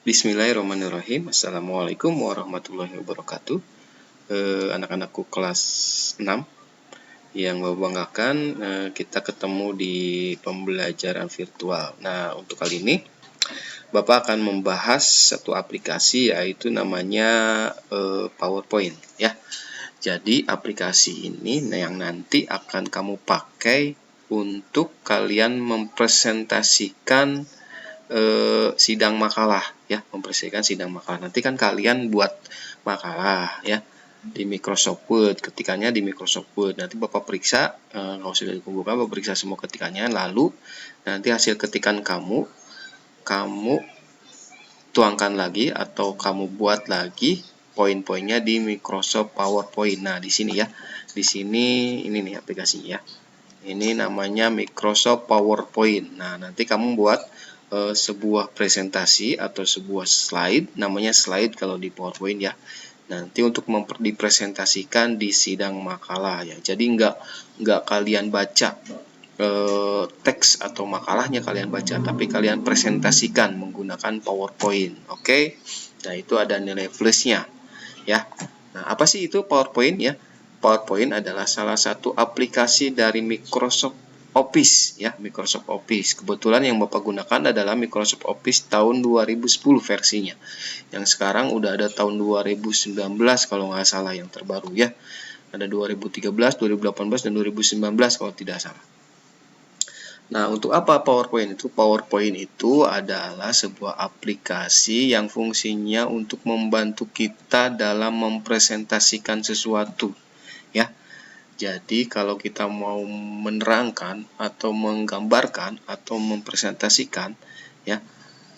Bismillahirrahmanirrahim. Assalamualaikum warahmatullahi wabarakatuh. Anak-anakku kelas 6 yang membanggakan, kita ketemu di pembelajaran virtual. Nah, untuk kali ini Bapak akan membahas satu aplikasi, yaitu namanya PowerPoint ya. Jadi aplikasi ini yang nanti akan kamu pakai untuk kalian mempresentasikan sidang makalah ya, mempresentasikan sidang makalah. Nanti kan kalian buat makalah ya di Microsoft Word, ketikannya di Microsoft Word. Nanti Bapak periksa, kalau sudah dikumpulkan Bapak periksa semua ketikannya, lalu nanti hasil ketikan kamu tuangkan lagi atau kamu buat lagi poin-poinnya di Microsoft PowerPoint. Nah, di sini ya. Di sini ini nih aplikasinya ya. Ini namanya Microsoft PowerPoint. Nah, nanti kamu buat sebuah presentasi atau sebuah slide, namanya slide kalau di PowerPoint ya. Nanti untuk dipresentasikan di sidang makalah ya. Jadi nggak kalian baca teks atau makalahnya kalian baca, tapi kalian presentasikan menggunakan PowerPoint. Oke. Nah, itu ada nilai plusnya ya. Nah, apa sih itu PowerPoint ya? PowerPoint adalah salah satu aplikasi dari Microsoft Office ya, Microsoft Office. Kebetulan yang Bapak gunakan adalah Microsoft Office tahun 2010 versinya. Yang sekarang udah ada tahun 2019 kalau nggak salah yang terbaru ya. Ada 2013, 2018 dan 2019 kalau tidak salah. Nah, untuk apa PowerPoint itu? PowerPoint itu adalah sebuah aplikasi yang fungsinya untuk membantu kita dalam mempresentasikan sesuatu ya. Jadi kalau kita mau menerangkan atau menggambarkan atau mempresentasikan ya,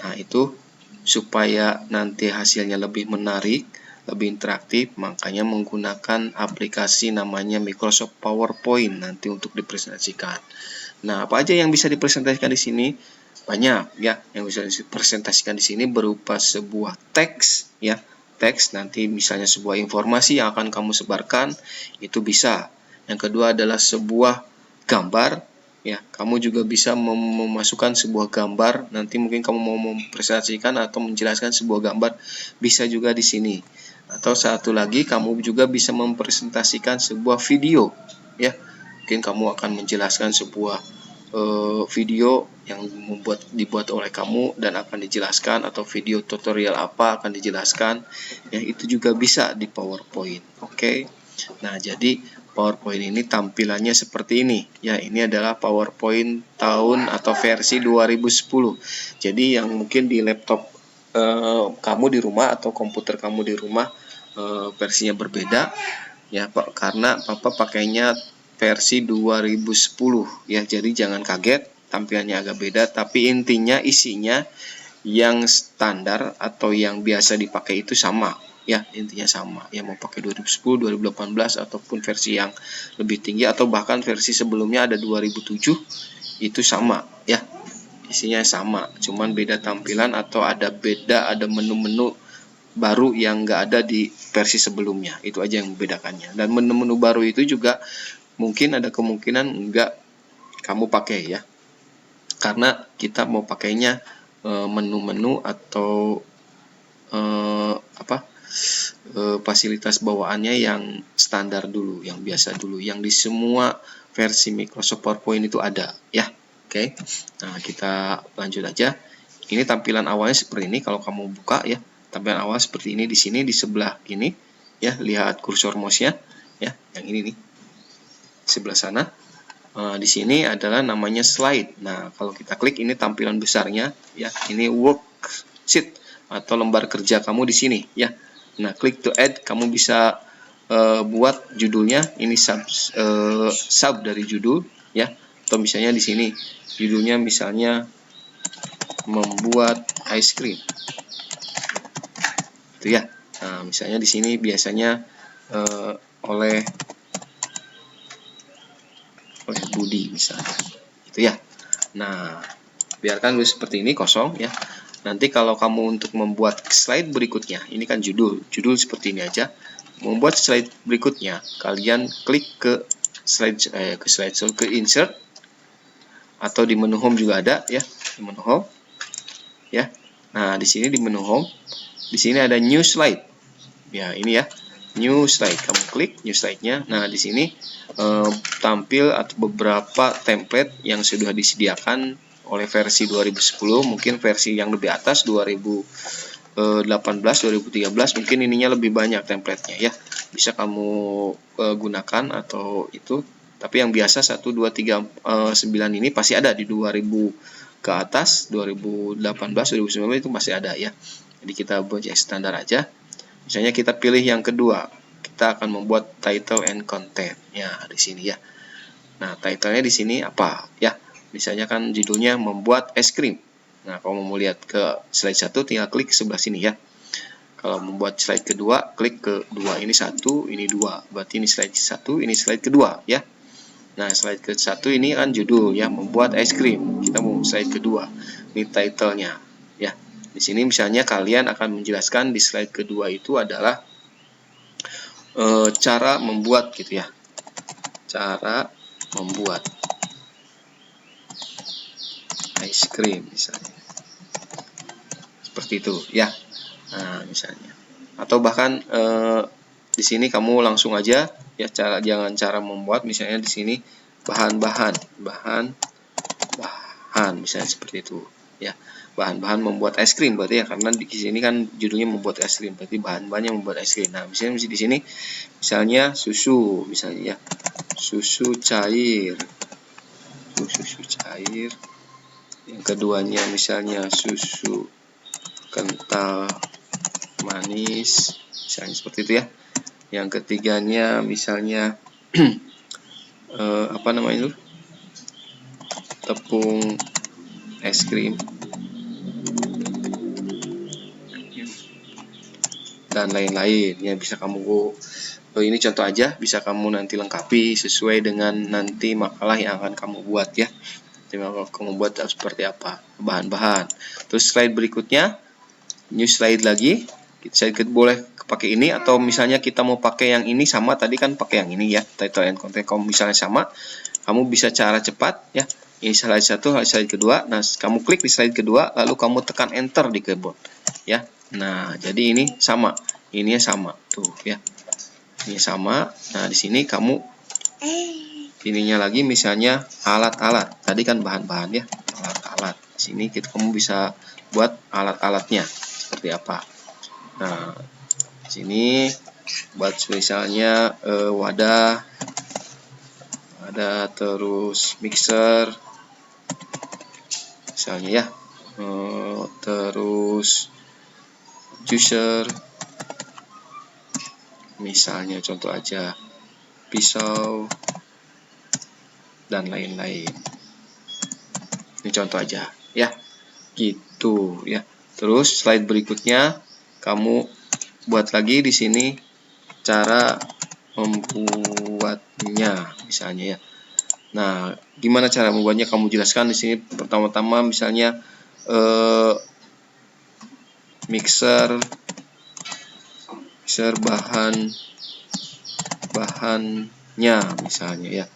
nah itu supaya nanti hasilnya lebih menarik, lebih interaktif, makanya menggunakan aplikasi namanya Microsoft PowerPoint nanti untuk dipresentasikan. Nah, apa aja yang bisa dipresentasikan di sini? Banyak ya, yang bisa dipresentasikan di sini berupa sebuah teks ya. Teks nanti misalnya sebuah informasi yang akan kamu sebarkan, itu bisa. Yang kedua adalah sebuah gambar ya, kamu juga bisa memasukkan sebuah gambar. Nanti mungkin kamu mau mempresentasikan atau menjelaskan sebuah gambar, bisa juga di sini. Atau satu lagi, kamu juga bisa mempresentasikan sebuah video ya. Mungkin kamu akan menjelaskan sebuah video yang dibuat oleh kamu dan akan dijelaskan, atau video tutorial apa akan dijelaskan ya, itu juga bisa di PowerPoint. Oke. Nah, jadi PowerPoint ini tampilannya seperti ini ya. Ini adalah PowerPoint tahun atau versi 2010. Jadi yang mungkin di laptop kamu di rumah atau komputer kamu di rumah versinya berbeda ya Pak, karena Papa pakainya versi 2010 ya. Jadi jangan kaget tampilannya agak beda, tapi intinya isinya yang standar atau yang biasa dipakai itu sama ya, intinya sama ya. Mau pakai 2010, 2018 ataupun versi yang lebih tinggi atau bahkan versi sebelumnya ada 2007, itu sama ya, isinya sama, cuman beda tampilan atau ada menu-menu baru yang nggak ada di versi sebelumnya. Itu aja yang membedakannya. Dan menu-menu baru itu juga mungkin ada kemungkinan nggak kamu pakai ya, karena kita mau pakainya menu-menu atau fasilitas bawaannya yang standar dulu, yang biasa dulu, yang di semua versi Microsoft PowerPoint itu ada ya. Oke. Nah, kita lanjut aja. Ini tampilan awalnya seperti ini kalau kamu buka ya. Tampilan awal seperti ini. Di sini di sebelah ini ya, lihat kursor mouse-nya ya, yang ini nih. Sebelah sana. Di sini adalah namanya slide. Nah, kalau kita klik ini tampilan besarnya ya. Ini worksheet atau lembar kerja kamu di sini ya. Nah, klik to add, kamu bisa buat judulnya. Ini sub dari judul ya. Atau misalnya di sini judulnya misalnya membuat ice cream. Itu ya. Nah, misalnya di sini biasanya oleh Budi misalnya. Itu ya. Nah, biarkan dulu seperti ini kosong ya. Nanti kalau kamu untuk membuat slide berikutnya, ini kan judul seperti ini aja. Membuat slide berikutnya, kalian klik ke ke insert atau di menu home juga ada ya, di menu home ya. Nah, di sini di menu home, di sini ada new slide. Ya, ini ya. New slide. Kamu klik new slide-nya. Nah, di sini tampil atau beberapa template yang sudah disediakan oleh versi 2010, mungkin versi yang lebih atas 2018, 2013 mungkin ininya lebih banyak template-nya ya. Bisa kamu gunakan atau itu. Tapi yang biasa 1 2 3 9 ini pasti ada di 2000 ke atas, 2018, 2019 itu masih ada ya. Jadi kita buat yang standar aja. Misalnya kita pilih yang kedua, kita akan membuat title and content. Ya, di sini ya. Nah, title-nya di sini apa? Ya, misalnya kan judulnya membuat es krim. Nah, kalau mau lihat ke slide 1, tinggal klik sebelah sini ya. Kalau membuat slide kedua, klik ke 2. Ini 1, ini 2. Berarti ini slide 1, ini slide kedua ya. Nah, slide ke-1 ini kan judul ya, membuat es krim. Kita mau slide kedua. Ini title-nya ya. Di sini misalnya kalian akan menjelaskan di slide kedua itu adalah cara membuat gitu ya. Cara membuat es krim misalnya. Seperti itu ya. Nah, misalnya. Atau bahkan di sini kamu langsung aja ya, jangan cara membuat, misalnya di sini bahan-bahan misalnya seperti itu ya. Bahan-bahan membuat es krim berarti ya, karena di sini kan judulnya membuat es krim, berarti bahan-bahannya membuat es krim. Nah, misalnya di sini misalnya susu misalnya ya. Susu cair. Yang keduanya misalnya susu kental manis misalnya seperti itu ya. Yang ketiganya misalnya apa namanya itu, tepung es krim dan lain-lain ya. Bisa kamu ini contoh aja, bisa kamu nanti lengkapi sesuai dengan nanti makalah yang akan kamu buat ya. Kamu buat seperti apa bahan-bahan. Terus slide berikutnya new slide lagi. Slide boleh pakai ini, atau misalnya kita mau pakai yang ini sama tadi kan, pakai yang ini ya, title and content. Kalau misalnya sama, kamu bisa cara cepat ya. Ini slide 1, slide kedua. Nah, kamu klik di slide kedua, lalu kamu tekan enter di keyboard ya. Nah, jadi ini sama, ininya sama tuh ya. Ini sama. Nah, di sini kamu ininya lagi misalnya alat-alat. Tadi kan bahan-bahan ya, alat-alat. Di sini kamu bisa buat alat-alatnya seperti apa. Nah, di sini buat misalnya wadah, terus mixer misalnya ya, terus juicer misalnya, contoh aja pisau dan lain-lain. Ini contoh aja ya, gitu ya. Terus slide berikutnya kamu buat lagi di sini cara membuatnya misalnya ya. Nah, gimana cara membuatnya kamu jelaskan di sini. Pertama-tama misalnya mixer bahannya misalnya ya.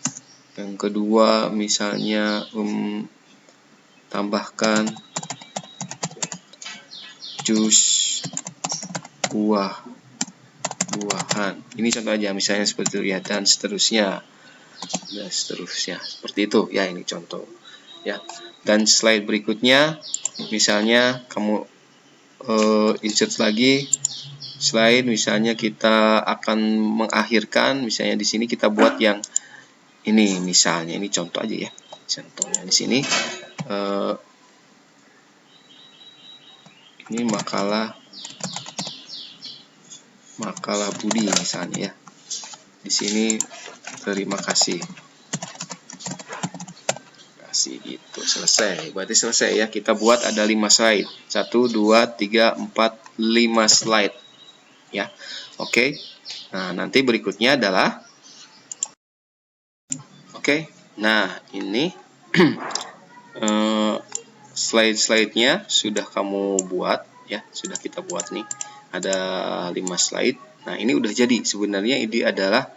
Yang kedua misalnya tambahkan jus buah-buahan. Ini contoh aja misalnya seperti itu ya, dan seterusnya. Seperti itu ya, ini contoh ya. Dan slide berikutnya misalnya kamu insert lagi slide, misalnya kita akan mengakhirkan, misalnya di sini kita buat yang ini misalnya, ini contoh aja ya. Contohnya di sini ini makalah Budi misalnya ya. Di sini terima kasih gitu, selesai. Berarti selesai ya, kita buat ada 5 slide. 1 2 3 4 5 slide ya. Oke. Nah, nanti berikutnya adalah nah ini slide-slide-nya sudah kamu buat ya, sudah kita buat nih. Ada 5 slide. Nah, ini udah jadi. Sebenarnya ini adalah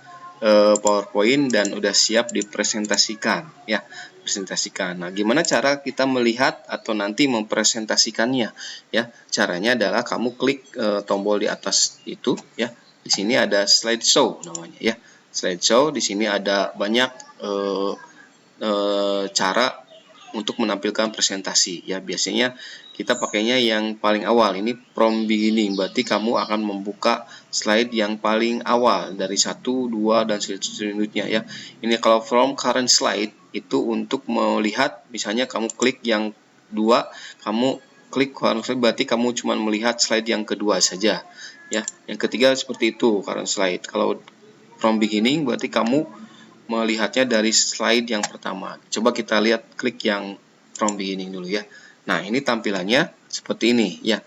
PowerPoint dan udah siap dipresentasikan ya. Presentasikan. Nah, gimana cara kita melihat atau nanti mempresentasikannya ya? Caranya adalah kamu klik tombol di atas itu ya. Di sini ada slideshow namanya ya. Slideshow di sini ada banyak cara untuk menampilkan presentasi ya. Biasanya kita pakainya yang paling awal, ini from beginning, berarti kamu akan membuka slide yang paling awal dari 1, 2 dan selanjutnya ya. Ini kalau from current slide itu untuk melihat, misalnya kamu klik yang 2, kamu klik current slide berarti kamu cuma melihat slide yang kedua saja ya. Yang ketiga seperti itu current slide. Kalau from beginning berarti kamu melihatnya dari slide yang pertama. Coba kita lihat, klik yang from beginning dulu ya. Nah, ini tampilannya seperti ini ya.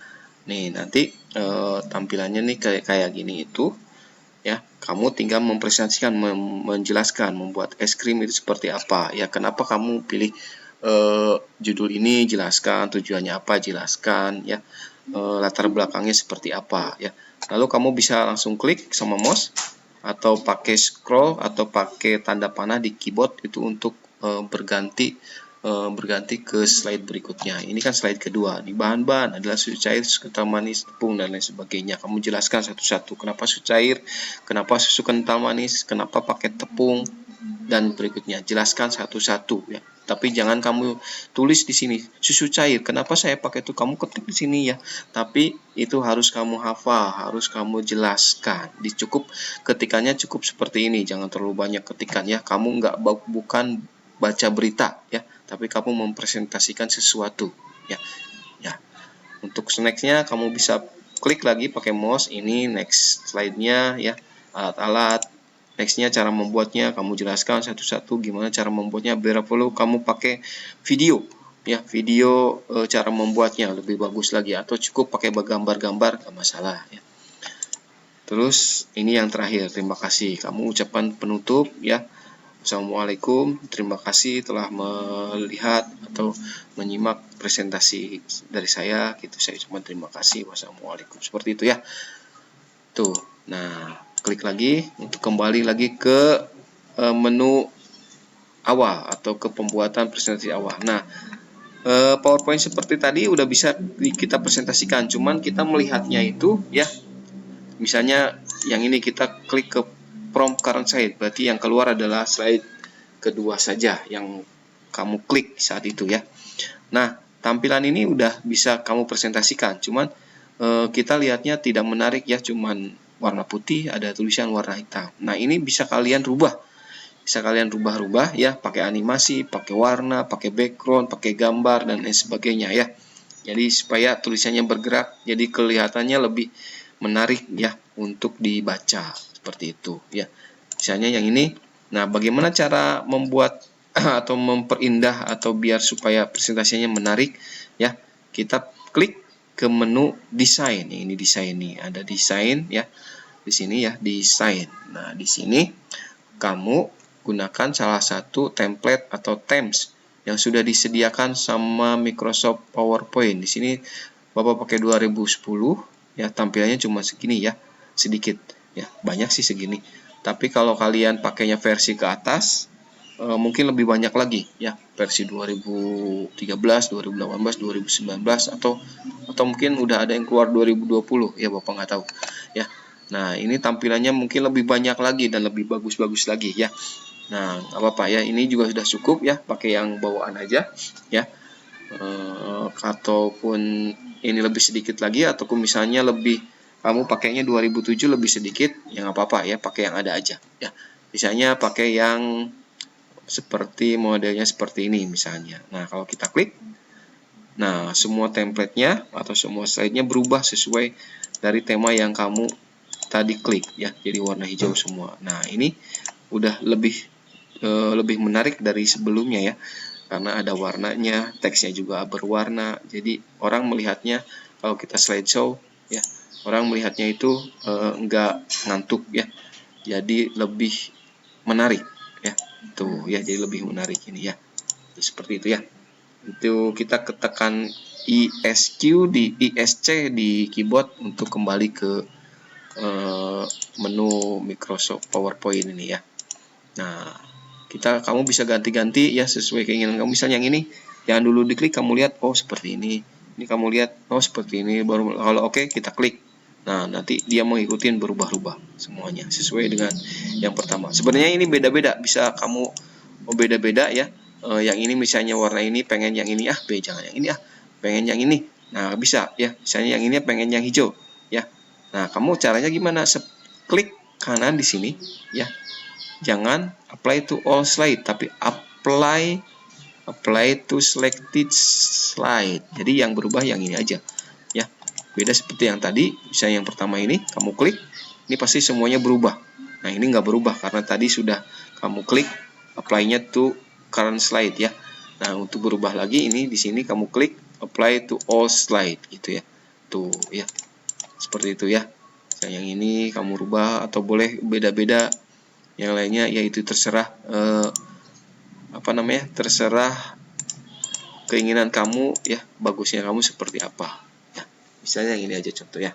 Nih, nanti tampilannya nih kayak gini itu ya. Kamu tinggal mempresentasikan, menjelaskan, membuat es krim itu seperti apa ya. Kenapa kamu pilih judul ini, jelaskan tujuannya apa, jelaskan ya. Latar belakangnya seperti apa ya. Lalu kamu bisa langsung klik sama mouse atau pakai scroll atau pakai tanda panah di keyboard itu untuk berganti ke slide berikutnya. Ini kan slide kedua. Di bahan-bahan adalah susu cair, susu kental manis, tepung dan lain sebagainya. Kamu jelaskan satu-satu. Kenapa susu cair? Kenapa susu kental manis? Kenapa pakai tepung? Dan berikutnya jelaskan satu-satu ya. Tapi jangan kamu tulis di sini susu cair. Kenapa saya pakai itu? Kamu ketik di sini ya. Tapi itu harus kamu hafal, harus kamu jelaskan. Cukup ketikannya cukup seperti ini. Jangan terlalu banyak ketikan ya. Kamu bukan baca berita ya, tapi kamu mempresentasikan sesuatu ya. Ya. Untuk nextnya kamu bisa klik lagi pakai mouse, ini next slide-nya ya, alat-alat. Nextnya cara membuatnya, kamu jelaskan satu-satu gimana cara membuatnya. Bila perlu kamu pakai video ya, video cara membuatnya lebih bagus lagi, atau cukup pakai gambar-gambar gak masalah ya. Terus ini yang terakhir, terima kasih. Kamu ucapan penutup ya. Assalamualaikum, terima kasih telah melihat atau menyimak presentasi dari saya. Gitu, saya ucapkan terima kasih. Wassalamualaikum. Seperti itu ya. Tuh, nah klik lagi untuk kembali lagi ke menu awal atau ke pembuatan presentasi awal. Nah, PowerPoint seperti tadi udah bisa kita presentasikan, cuman kita melihatnya itu ya, misalnya yang ini kita klik ke from current slide, berarti yang keluar adalah slide kedua saja yang kamu klik saat itu ya. Nah, tampilan ini udah bisa kamu presentasikan, cuman kita lihatnya tidak menarik ya, cuman warna putih, ada tulisan warna hitam. Nah, ini bisa kalian rubah. Bisa kalian rubah-rubah ya, pakai animasi, pakai warna, pakai background, pakai gambar dan lain sebagainya ya. Jadi supaya tulisannya bergerak, jadi kelihatannya lebih menarik ya untuk dibaca, seperti itu ya. Misalnya yang ini. Nah, bagaimana cara membuat atau memperindah atau biar supaya presentasinya menarik ya? Kita klik ke menu desain. Ini desain nih, ada desain ya. Di sini ya, desain. Nah, di sini kamu gunakan salah satu template atau themes yang sudah disediakan sama Microsoft PowerPoint. Di sini Bapak pakai 2010 ya, tampilannya cuma segini ya, sedikit ya, banyak sih segini. Tapi kalau kalian pakainya versi ke atas, mungkin lebih banyak lagi ya, versi 2013, 2018, 2019 atau mungkin udah ada yang keluar 2020 ya, Bapak nggak tahu ya. Nah, ini tampilannya mungkin lebih banyak lagi dan lebih bagus-bagus lagi ya. Nah, apa-apa ya, ini juga sudah cukup ya, pakai yang bawaan aja ya. Ataupun ini lebih sedikit lagi, ataupun misalnya lebih kamu pakainya 2007 lebih sedikit, ya nggak apa-apa ya, pakai yang ada aja ya. Misalnya pakai yang seperti modelnya seperti ini misalnya. Nah, kalau kita klik, nah semua template-nya atau semua slide-nya berubah sesuai dari tema yang kamu tadi klik ya, jadi warna hijau semua. Nah, ini udah lebih menarik dari sebelumnya ya, karena ada warnanya, teksnya juga berwarna, jadi orang melihatnya, kalau kita slideshow ya, orang melihatnya itu enggak ngantuk ya, jadi lebih menarik ya. Tuh ya, jadi lebih menarik ini ya. Seperti itu ya. Itu kita ketekan ISC di keyboard untuk kembali ke menu Microsoft PowerPoint ini ya. Nah, kamu bisa ganti-ganti ya sesuai keinginan kamu. Misalnya yang ini jangan dulu diklik, kamu lihat oh seperti ini kamu lihat oh seperti ini, baru kalau oke kita klik. Nah, nanti dia mengikuti berubah-ubah semuanya sesuai dengan yang pertama. Sebenarnya ini beda-beda, bisa kamu beda-beda ya. Yang ini misalnya warna ini pengen yang ini jangan yang ini pengen yang ini. Nah, bisa ya. Misalnya yang ini pengen yang hijau ya. Nah, kamu caranya gimana? Klik kanan di sini ya. Jangan apply to all slide, tapi apply to selected slide. Jadi yang berubah yang ini aja ya. Beda seperti yang tadi. Misalnya yang pertama ini kamu klik, ini pasti semuanya berubah. Nah, ini nggak berubah karena tadi sudah kamu klik apply-nya to current slide ya. Nah, untuk berubah lagi ini di sini kamu klik apply to all slide gitu ya. Tuh ya. Seperti itu ya. Nah, yang ini kamu rubah atau boleh beda-beda. Yang lainnya yaitu terserah terserah keinginan kamu ya, bagusnya kamu seperti apa ya. Misalnya yang ini aja contoh ya.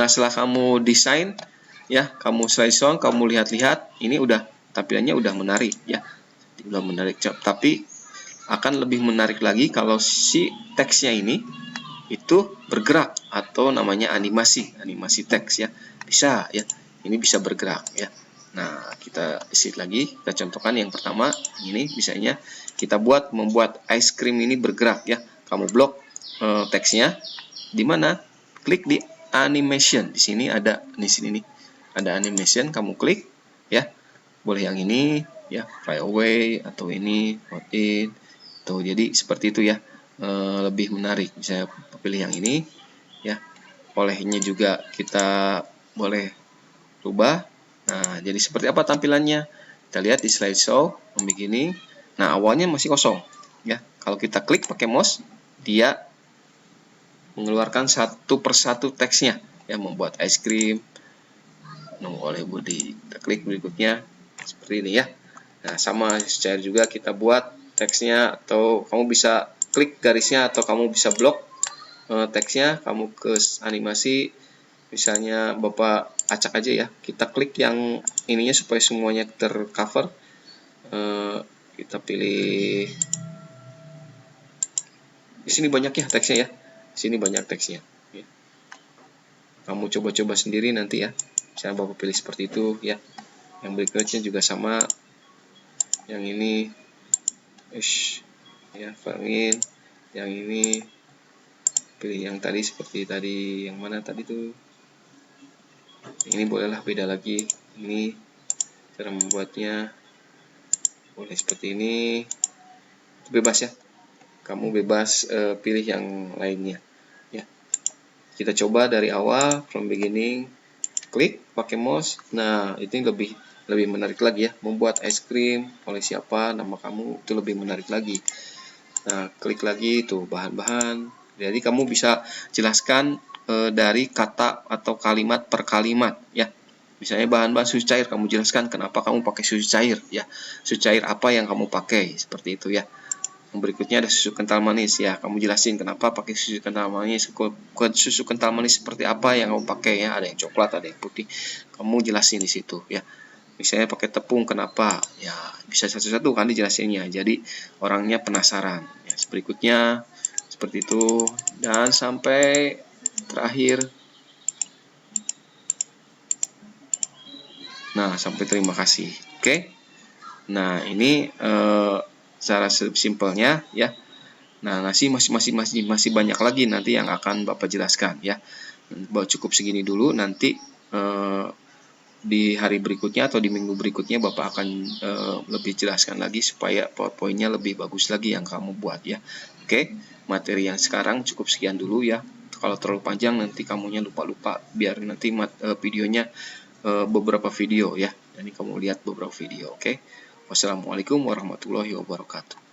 Nah, setelah kamu desain ya, kamu slide song, kamu lihat-lihat, ini udah tampilannya udah menarik ya. Udah menarik, tapi akan lebih menarik lagi kalau si teksnya ini itu bergerak atau namanya animasi teks ya. Bisa ya. Ini bisa bergerak ya. Nah, kita isi lagi, kita contohkan yang pertama ini misalnya kita membuat ice cream ini bergerak ya. Kamu blok teksnya di mana? Klik di animation. Di sini ada ada animation, kamu klik ya. Boleh yang ini ya, fly away atau ini hot in. Tuh, jadi seperti itu ya. Lebih menarik. Bisa pilih yang ini ya. Olehnya juga kita boleh rubah. Nah, jadi seperti apa tampilannya? Kita lihat di slideshow begini. Nah, awalnya masih kosong ya. Kalau kita klik pakai mouse, dia mengeluarkan satu persatu teksnya ya, membuat ice cream. Oleh Budi. Kita klik berikutnya seperti ini ya. Nah, sama secara juga kita buat teksnya, atau kamu bisa klik garisnya atau kamu bisa blok teksnya, kamu ke animasi. Misalnya Bapak acak aja ya, kita klik yang ininya supaya semuanya tercover. Kita pilih di sini banyak ya teksnya ya, di sini banyak teksnya ya. Kamu coba-coba sendiri nanti ya. Misalnya Bapak pilih seperti itu ya. Yang berikutnya juga sama, yang ini ya, Farmin. Yang ini pilih yang tadi seperti tadi, yang mana tadi tuh. Ini bolehlah beda lagi. Ini cara membuatnya boleh seperti ini. Bebas ya. Kamu bebas pilih yang lainnya ya. Kita coba dari awal from beginning. Klik pakai mouse. Nah, itu lebih menarik lagi ya. Membuat es krim oleh siapa, nama kamu, itu lebih menarik lagi. Nah, klik lagi tuh bahan-bahan. Jadi kamu bisa jelaskan dari kata atau kalimat per kalimat ya. Misalnya bahan-bahan susu cair, kamu jelaskan kenapa kamu pakai susu cair ya. Susu cair apa yang kamu pakai, seperti itu ya. Yang berikutnya ada susu kental manis ya. Kamu jelasin kenapa pakai susu kental manis, susu kental manis seperti apa yang kamu pakai ya. Ada yang coklat, ada yang putih. Kamu jelasin di situ ya. Misalnya pakai tepung kenapa? Ya, bisa satu-satu kan dijelasinnya. Jadi orangnya penasaran. Ya, berikutnya seperti itu, dan sampai terakhir. Nah, sampai terima kasih. Oke. Nah, ini cara simpelnya ya. Nah, masih banyak lagi nanti yang akan Bapak jelaskan ya. Cukup segini dulu, nanti di hari berikutnya atau di minggu berikutnya Bapak akan lebih jelaskan lagi supaya PowerPoint-nya lebih bagus lagi yang kamu buat ya. Oke, materi yang sekarang cukup sekian dulu ya. Kalau terlalu panjang nanti kamunya lupa-lupa, biar nanti videonya beberapa video ya. Jadi kamu lihat beberapa video, oke. Wassalamualaikum warahmatullahi wabarakatuh.